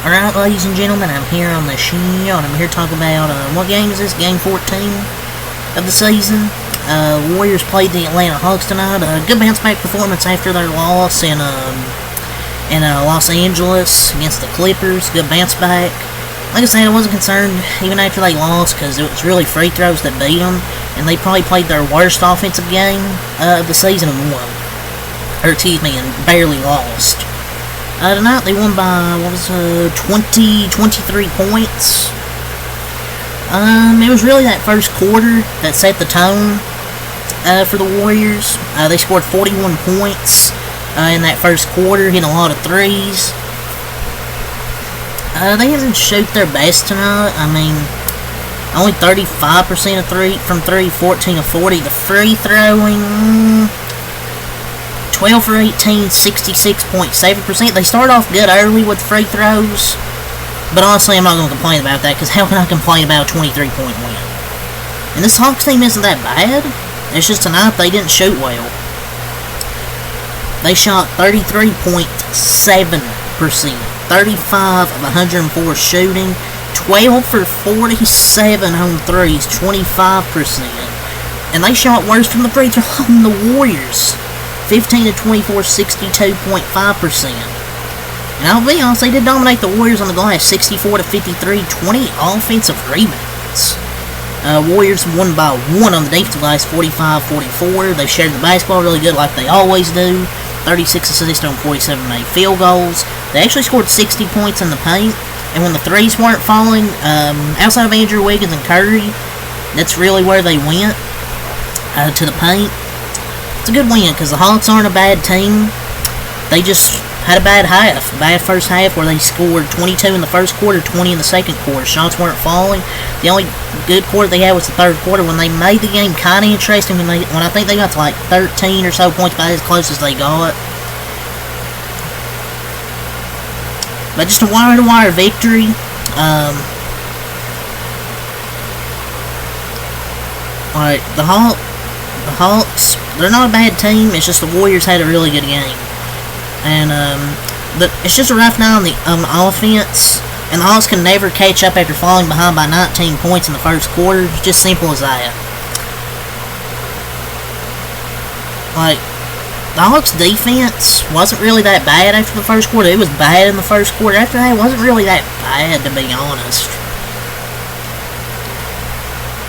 Alright, ladies and gentlemen, I'm here on the show, and I'm here to talk about, what game is this? Game 14 of the season. Warriors played the Atlanta Hawks tonight. Good bounce-back performance after their loss in Los Angeles against the Clippers. Good bounce-back. Like I said, I wasn't concerned even after they lost, because it was really free throws that beat them, and they probably played their worst offensive game of the season and won. And barely lost. Tonight they won by, 23 points. It was really that first quarter that set the tone for the Warriors. They scored 41 points in that first quarter, hitting a lot of threes. They didn't shoot their best tonight. I mean, only 35% from three, 14 of 40. The free throwing, 12 for 18, 66.7%. They started off good early with free throws, but honestly, I'm not going to complain about that, because how can I complain about a 23-point win? And this Hawks team isn't that bad. It's just tonight they didn't shoot well. They shot 33.7%, 35 of 104 shooting, 12 for 47 on threes, 25%. And they shot worse from the free throw line than the Warriors. 15 to 24, 62.5%. And I'll be honest, they did dominate the Warriors on the glass, 64 to 53, 20 offensive rebounds. Warriors won by 1 on the defensive glass, 45-44. They shared the basketball really good, like they always do. 36 assists on 47 made field goals. They actually scored 60 points in the paint. And when the threes weren't falling, outside of Andrew Wiggins and Curry, that's really where they went, to the paint. It's a good win, because the Hawks aren't a bad team. They just had a bad first half, where they scored 22 in the first quarter, 20 in the second quarter. Shots weren't falling. The only good quarter they had was the third quarter, when they made the game kind of interesting, when I think they got to like 13 or so points, about as close as they got. But just a wire-to-wire victory. Alright, the Hawks, they're not a bad team. It's just the Warriors had a really good game, and it's just a rough night on the offense. And the Hawks can never catch up after falling behind by 19 points in the first quarter. It's just simple as that. Like, the Hawks' defense wasn't really that bad after the first quarter. It was bad in the first quarter. After that, it wasn't really that bad, to be honest.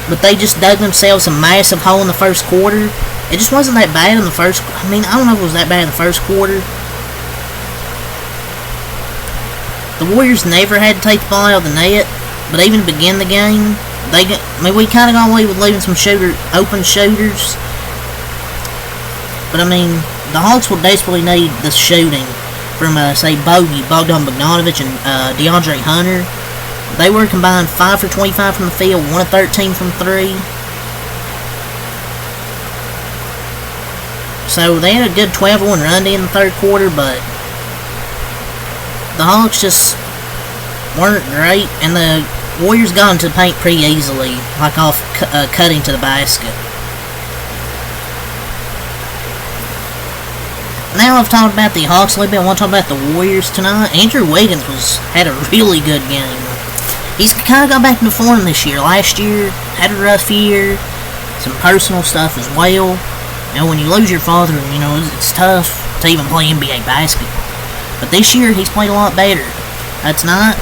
But they just dug themselves a massive hole in the first quarter. It just wasn't that bad in the first... I mean, I don't know if it was that bad in the first quarter. The Warriors never had to take the ball out of the net, but even to begin the game, we kind of got away with leaving some open shooters. But I mean, the Hawks will desperately need the shooting from, say, Bogdan Bogdanovic and DeAndre Hunter. They were combined 5 for 25 from the field, 1 of 13 from 3. So they had a good 12-1 run in the third quarter, but the Hawks just weren't great, and the Warriors got into the paint pretty easily, like off cutting to the basket. Now I've talked about the Hawks a little bit, I want to talk about the Warriors tonight. Andrew Wiggins had a really good game. He's kind of got back into form this year. Last year, had a rough year. Some personal stuff as well. You know, when you lose your father, you know, it's tough to even play NBA basketball. But this year, he's played a lot better. Tonight,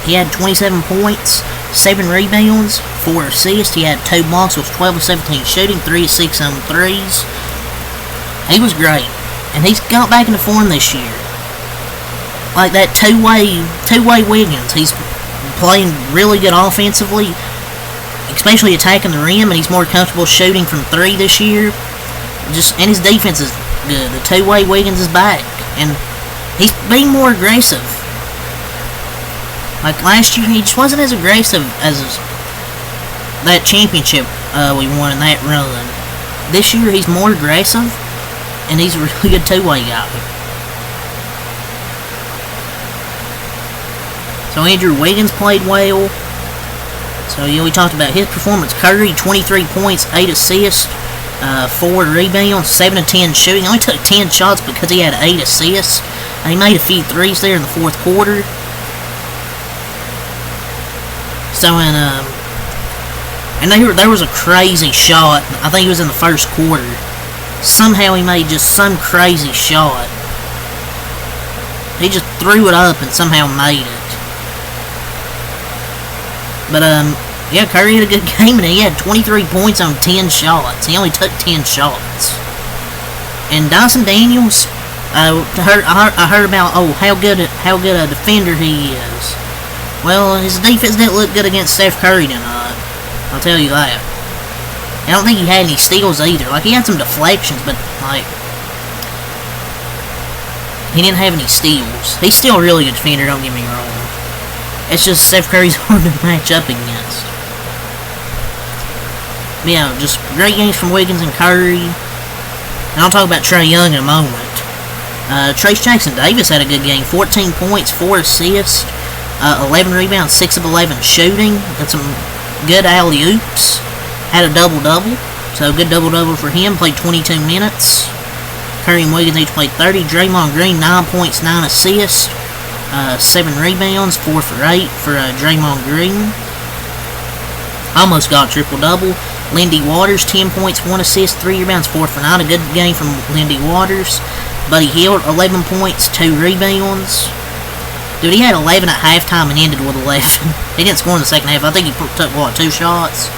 he had 27 points, 7 rebounds, 4 assists. He had 2 blocks, was 12 of 17 shooting, 3 of 6 on threes. He was great. And he's got back into form this year. Like that two-way Wiggins. He's playing really good offensively, especially attacking the rim, and he's more comfortable shooting from 3 this year. And his defense is good. The two-way Wiggins is back, and he's being more aggressive. Like last year, he just wasn't as aggressive as that championship we won in that run. This year, he's more aggressive, and he's a really good two-way guy. So Andrew Wiggins played well. So, you know, we talked about his performance. Curry, 23 points, 8 assists, 4 rebounds, 7 of 10 shooting. He only took 10 shots because he had 8 assists. And he made a few threes there in the fourth quarter. So, and there was a crazy shot. I think it was in the first quarter. Somehow he made just some crazy shot. He just threw it up and somehow made it. But, yeah, Curry had a good game, and he had 23 points on 10 shots. He only took 10 shots. And Dyson Daniels, I heard about, how good a defender he is. Well, his defense didn't look good against Steph Curry tonight. I'll tell you that. I don't think he had any steals either. Like, he had some deflections, but, like, he didn't have any steals. He's still a really good defender, don't get me wrong. It's just Steph Curry's hard to match up against. Yeah, just great games from Wiggins and Curry. And I'll talk about Trae Young in a moment. Trayce Jackson-Davis had a good game. 14 points, 4 assists, 11 rebounds, 6 of 11 shooting. Got some good alley-oops. Had a double-double. So, good double-double for him. Played 22 minutes. Curry and Wiggins each played 30. Draymond Green, 9 points, 9 assists. 7 rebounds, 4 for 8 for Draymond Green. Almost got triple-double. Lindy Waters, 10 points, 1 assist, 3 rebounds, 4 for 9. A good game from Lindy Waters. Buddy Hield, 11 points, 2 rebounds. Dude, he had 11 at halftime and ended with 11. He didn't score in the second half. I think he took, 2 shots?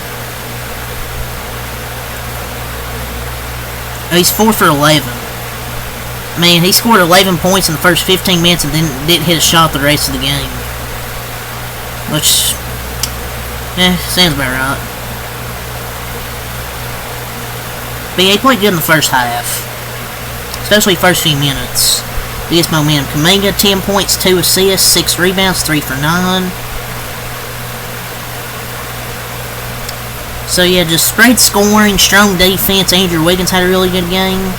He's 4 for 11. Man, he scored 11 points in the first 15 minutes and then didn't hit a shot the rest of the game. Which, sounds about right. But yeah, he played good in the first half. Especially first few minutes. He gets momentum. Kuminga, 10 points, 2 assists, 6 rebounds, 3 for 9. So yeah, just spread scoring, strong defense. Andrew Wiggins had a really good game.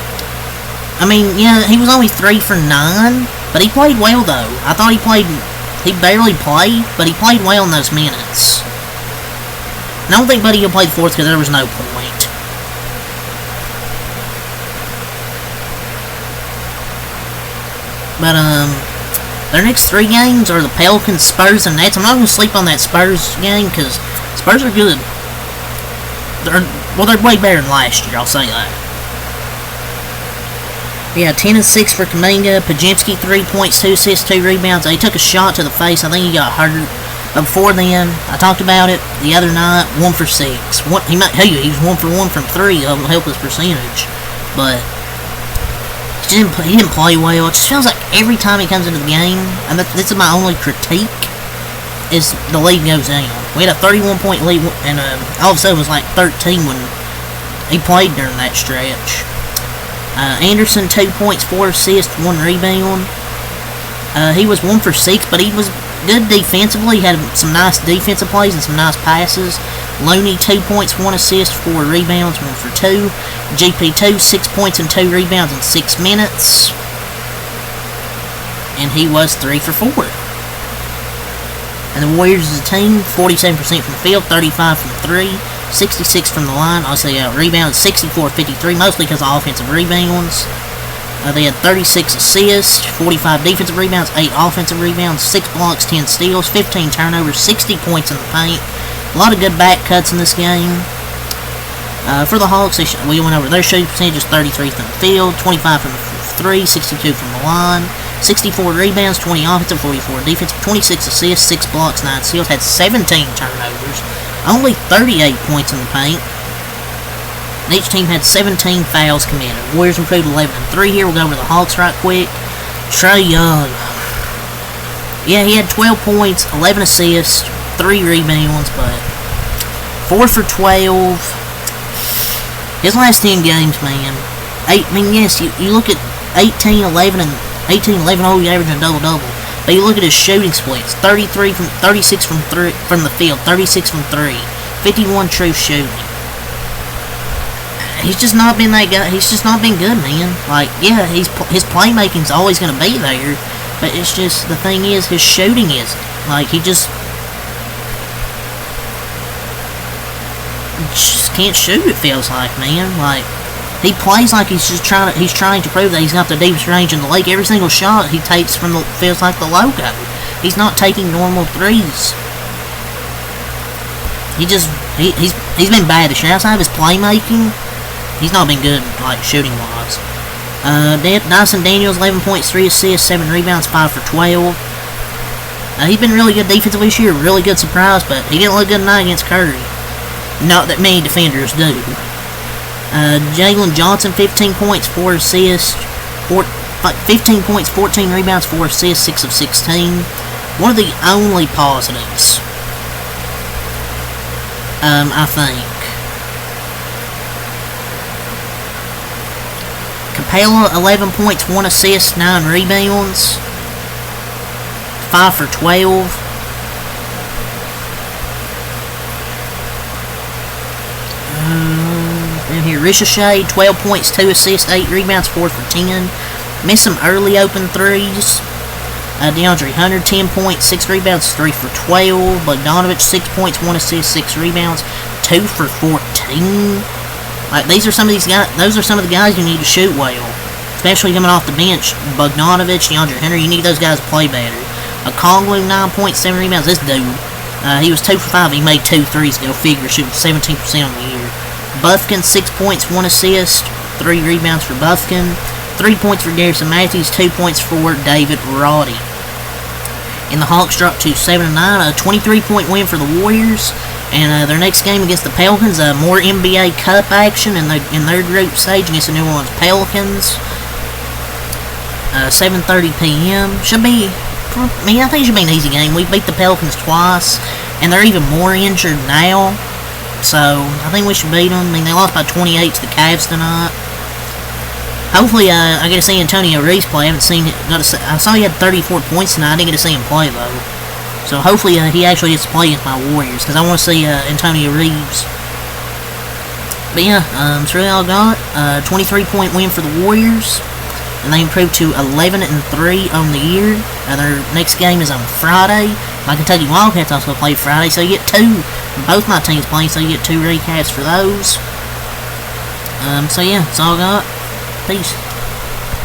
I mean, yeah, he was only 3 for 9, but he played well though. I thought he barely played, but he played well in those minutes. And I don't think Buddy Hield played fourth because there was no point. But, their next 3 games are the Pelicans, Spurs, and Nets. I'm not going to sleep on that Spurs game because Spurs are good. They're way better than last year, I'll say that. Yeah, 10 and 6 for Kuminga. Podziemski, 3 points, 2 assists, 2 rebounds. He took a shot to the face. I think he got hurt. But before then, I talked about it the other night. 1 for 6. He was 1 for 1 from 3 of help his percentage. But he didn't play well. It just feels like every time he comes into the game, and this is my only critique, is the lead goes down. We had a 31-point lead, and all of a sudden it was like 13 when he played during that stretch. Anderson, 2 points, 4 assists, 1 rebound. He was 1 for 6, but he was good defensively. He had some nice defensive plays and some nice passes. Looney, 2 points, 1 assist, 4 rebounds, 1 for 2. GP2, 6 points and 2 rebounds in 6 minutes. And he was 3 for 4. And the Warriors as a team, 47% from the field, 35 from 3, 66 from the line. Obviously, rebounds 64-53, mostly because of offensive rebounds. They had 36 assists, 45 defensive rebounds, 8 offensive rebounds, 6 blocks, 10 steals, 15 turnovers, 60 points in the paint. A lot of good back cuts in this game. For the Hawks, we went over their shooting percentages: 33 from the field, 25 from the 3, 62 from the line, 64 rebounds, 20 offensive, 44 defensive, 26 assists, 6 blocks, 9 steals, had 17 turnovers, only 38 points in the paint. And each team had 17 fouls committed. Warriors improved 11-3 here. We'll go over the Hawks right quick. Trae Young. Yeah, he had 12 points, 11 assists, 3 rebounds, but 4 for 12. His last 10 games, man. Yes, you look at 18, 11, and 18, 11, oh, you're averaging a double-double. But you look at his shooting splits: 36 from the field, 36 from 3, 51 true shooting. He's just not been that guy. He's just not been good, man. Like, yeah, his playmaking's always going to be there, but it's just, the thing is, his shooting isn't. Like, he just can't shoot, it feels like, man. Like, he plays like he's trying to prove that he's got the deepest range in the league. Every single shot he takes feels like the logo. He's not taking normal threes. he's been bad this year. Outside of his playmaking, he's not been good, like, shooting wise. Dyson Daniels, 11 points, 3 assists, 7 rebounds, 5 for 12. He's been really good defensively this year, really good surprise, but he didn't look good tonight against Curry. Not that many defenders do. Jalen Johnson, 15 points, 4 assists, 15 points, 14 rebounds, 4 assists, 6 of 16. One of the only positives, I think. Capella, 11 points, 1 assist, 9 rebounds, 5 for 12. And here, Ricochet, 12 points, 2 assists, 8 rebounds, 4 for 10. Missed some early open threes. DeAndre Hunter, 10 points, 6 rebounds, 3 for 12. Bogdanovich, 6 points, 1 assist, 6 rebounds, 2 for 14. Like, those are some of the guys you need to shoot well. Especially coming off the bench. Bogdanovich, DeAndre Hunter, you need those guys to play better. Okongwu, 9 points, 7 rebounds. This dude, he was 2 for 5. He made 2 threes. Go figure, shooting 17% on the year. Bufkin, 6 points, 1 assist, 3 rebounds for Bufkin. 3 points for Garrison Matthews, 2 points for David Roddy. And the Hawks dropped to 7-9, a 23-point win for the Warriors. And their next game against the Pelicans, more NBA Cup action in their group stage against the New Orleans Pelicans. 7:30 p.m. Should be, I think it should be an easy game. We beat the Pelicans twice, and they're even more injured now. So I think we should beat them. I mean, they lost by 28 to the Cavs tonight. Hopefully, I get to see Antonio Reeves play. I haven't seen it. I saw he had 34 points tonight. I didn't get to see him play though. So hopefully he actually gets to play against my Warriors, because I want to see Antonio Reeves. But yeah, that's really all I got. 23-point win for the Warriors, and they improved to 11-3 on the year. Their next game is on Friday. My Kentucky Wildcats also play Friday, so you get 2. Both my teams playing, so you get 2 recaps for those. So yeah, that's all I got. Peace.